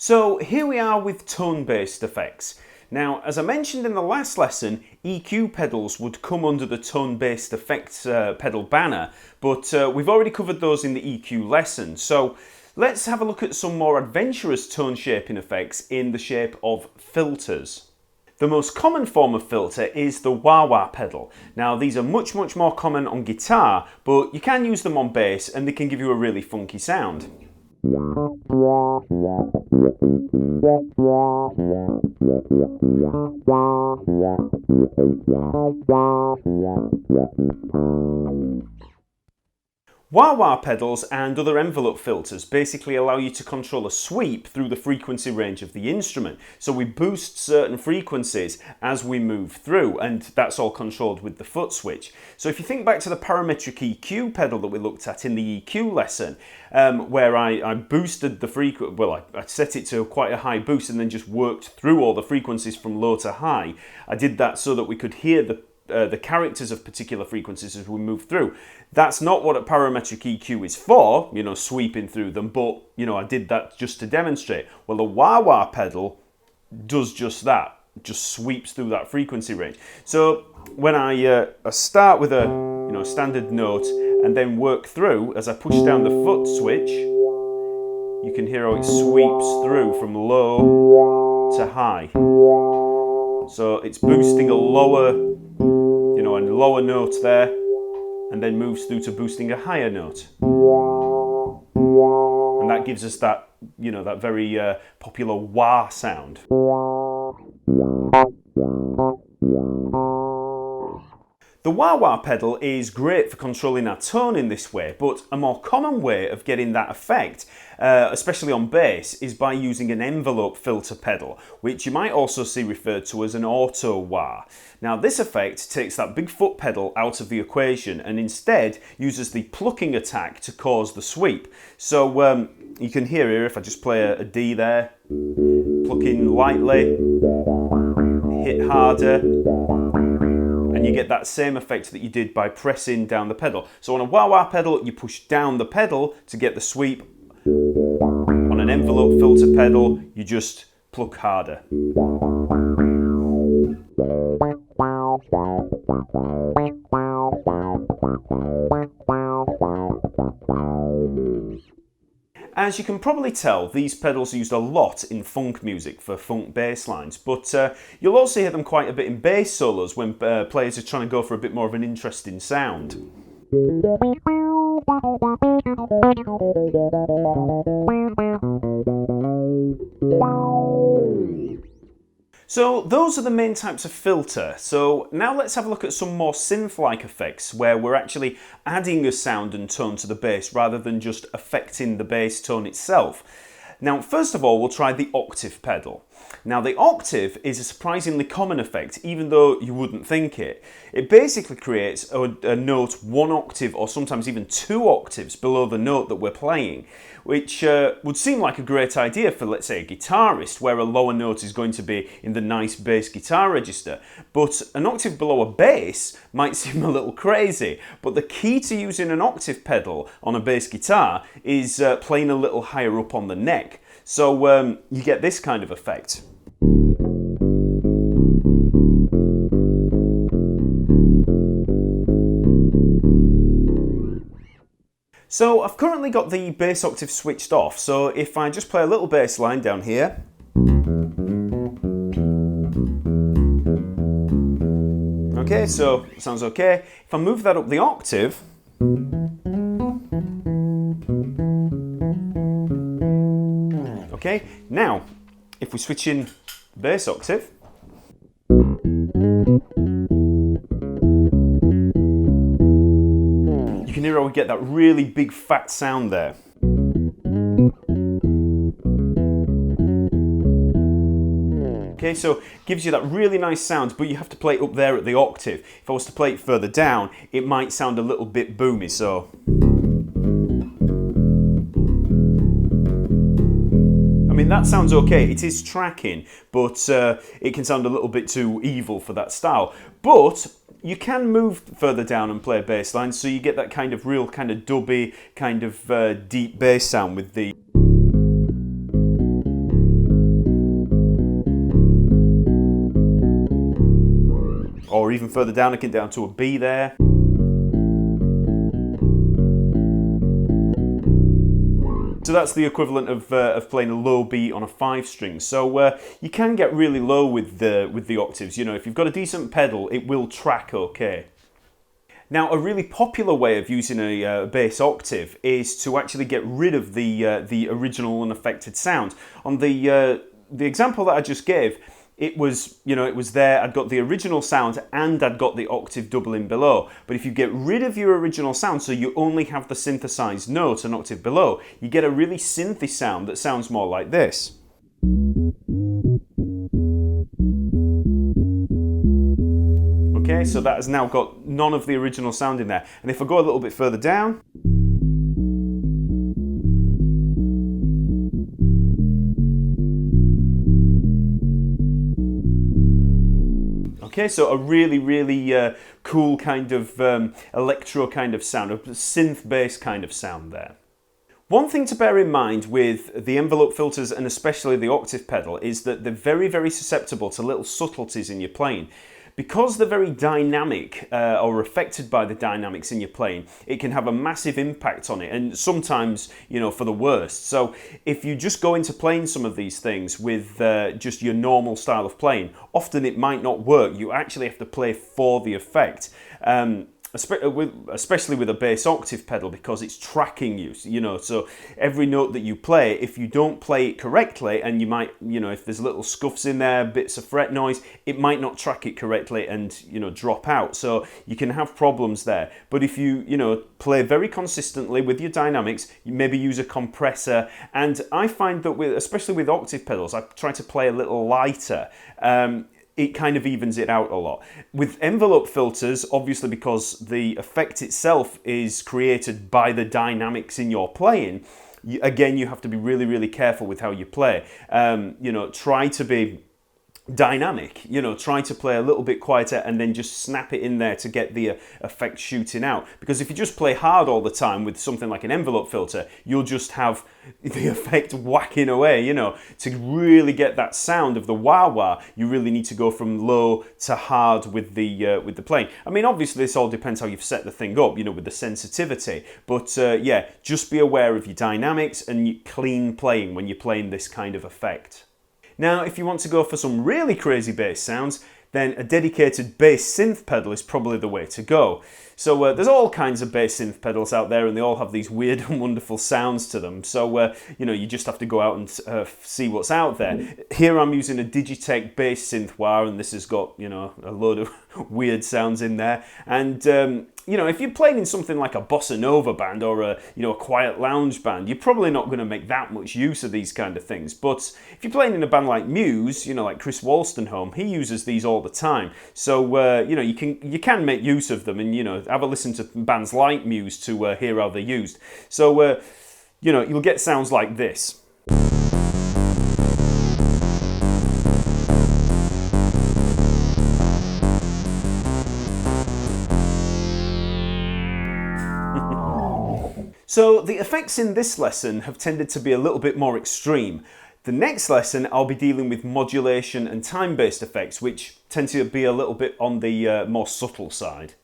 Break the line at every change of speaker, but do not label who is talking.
So here we are with tone-based effects. Now, as I mentioned in the last lesson, EQ pedals would come under the tone-based effects pedal banner, but we've already covered those in the EQ lesson. So let's have a look at some more adventurous tone shaping effects in the shape of filters. The most common form of filter is the Wawa pedal. Now these are much more common on guitar, but you can use them on bass and they can give you a really funky sound. Wawa pedals and other envelope filters basically allow you to control a sweep through the frequency range of the instrument. So we boost certain frequencies as we move through, and that's all controlled with the foot switch. So if you think back to the parametric EQ pedal that we looked at in the EQ lesson, where I boosted the frequency, well, I set it to quite a high boost and then just worked through all the frequencies from low to high. I did that so that we could hear the characters of particular frequencies as we move through. That's not what a parametric EQ is for, sweeping through them, but, I did that just to demonstrate. Well, the Wawa pedal does just that, just sweeps through that frequency range. So when I start with a, standard note and then work through, as I push down the foot switch, you can hear how it sweeps through from low to high. So it's boosting a lower note there, and then moves through to boosting a higher note. And that gives us that, that very popular wah sound. The Wawa pedal is great for controlling our tone in this way, but a more common way of getting that effect, especially on bass, is by using an envelope filter pedal, which you might also see referred to as an auto wah. Now this effect takes that big foot pedal out of the equation and instead uses the plucking attack to cause the sweep. So you can hear here, if I just play a D there, plucking lightly, hit harder, and you get that same effect that you did by pressing down the pedal. So on a Wawa pedal, you push down the pedal to get the sweep. On an envelope filter pedal, you just pluck harder. As you can probably tell, these pedals are used a lot in funk music for funk bass lines, but you'll also hear them quite a bit in bass solos when players are trying to go for a bit more of an interesting sound. So those are the main types of filter. So now let's have a look at some more synth-like effects where we're actually adding a sound and tone to the bass rather than just affecting the bass tone itself. Now, first of all, we'll try the octave pedal. Now, the octave is a surprisingly common effect, even though you wouldn't think it. It basically creates a note 1 octave or sometimes even 2 octaves below the note that we're playing, which would seem like a great idea for, let's say, a guitarist, where a lower note is going to be in the nice bass guitar register. But an octave below a bass might seem a little crazy. But the key to using an octave pedal on a bass guitar is playing a little higher up on the neck. So you get this kind of effect. So I've currently got the bass octave switched off, so if I just play a little bass line down here, okay, so it sounds okay. If I move that up the octave, okay, now if we switch in bass octave, you can hear how we get that really big fat sound there. Okay, so it gives you that really nice sound, but you have to play it up there at the octave. If I was to play it further down, it might sound a little bit boomy, so. I mean, that sounds okay. It is tracking, but it can sound a little bit too evil for that style. But you can move further down and play a bass line, so you get that kind of real kind of dubby, kind of deep bass sound with the. even further down, I can get down to a B there. So that's the equivalent of playing a low B on a 5 string. So you can get really low with the octaves. You know, if you've got a decent pedal, it will track okay. Now, a really popular way of using a bass octave is to actually get rid of the original unaffected sound. On the example that I just gave, it was, you know, it was there, I'd got the original sound and I'd got the octave doubling below. But if you get rid of your original sound, so you only have the synthesized note an octave below, you get a really synthy sound that sounds more like this. Okay, so that has now got none of the original sound in there. And if I go a little bit further down, okay, so a really cool kind of electro kind of sound, a synth bass kind of sound there. One thing to bear in mind with the envelope filters and especially the octave pedal is that they're very susceptible to little subtleties in your playing. Because they're very dynamic or affected by the dynamics in your playing, it can have a massive impact on it, and sometimes, you know, for the worst. So if you just go into playing some of these things with just your normal style of playing, often it might not work. You actually have to play for the effect. Especially with a bass octave pedal, because it's tracking you, you know, so every note that you play, if you don't play it correctly, and you might, you know, if there's little scuffs in there, bits of fret noise, it might not track it correctly and, you know, drop out. So you can have problems there. But if you know, play very consistently with your dynamics, you maybe use a compressor. And I find that especially with octave pedals, I try to play a little lighter. It kind of evens it out a lot. With envelope filters, obviously because the effect itself is created by the dynamics in your playing, again, you have to be really careful with how you play. You know, try to be dynamic, you know, try to play a little bit quieter and then just snap it in there to get the effect shooting out. Because if you just play hard all the time with something like an envelope filter, you'll just have the effect whacking away, you know. To really get that sound of the wah-wah, you really need to go from low to hard with the playing. I mean, obviously this all depends how you've set the thing up, you know, with the sensitivity. But yeah, just be aware of your dynamics and your clean playing when you're playing this kind of effect. Now, if you want to go for some really crazy bass sounds, then a dedicated bass synth pedal is probably the way to go. So there's all kinds of bass synth pedals out there, and they all have these weird and wonderful sounds to them. So you know, you just have to go out and see what's out there. Here I'm using a Digitech bass synth wah, and this has got, you know, a load of weird sounds in there. And you know, if you're playing in something like a bossa nova band or a, you know, a quiet lounge band, you're probably not going to make that much use of these kind of things. But if you're playing in a band like Muse, you know, like Chris Wolstenholme, he uses these all the time. So you know, you can make use of them, and, you know, have a listen to bands like Muse to hear how they're used. So you know, you'll get sounds like this. So the effects in this lesson have tended to be a little bit more extreme. The next lesson I'll be dealing with modulation and time-based effects, which tend to be a little bit on the more subtle side.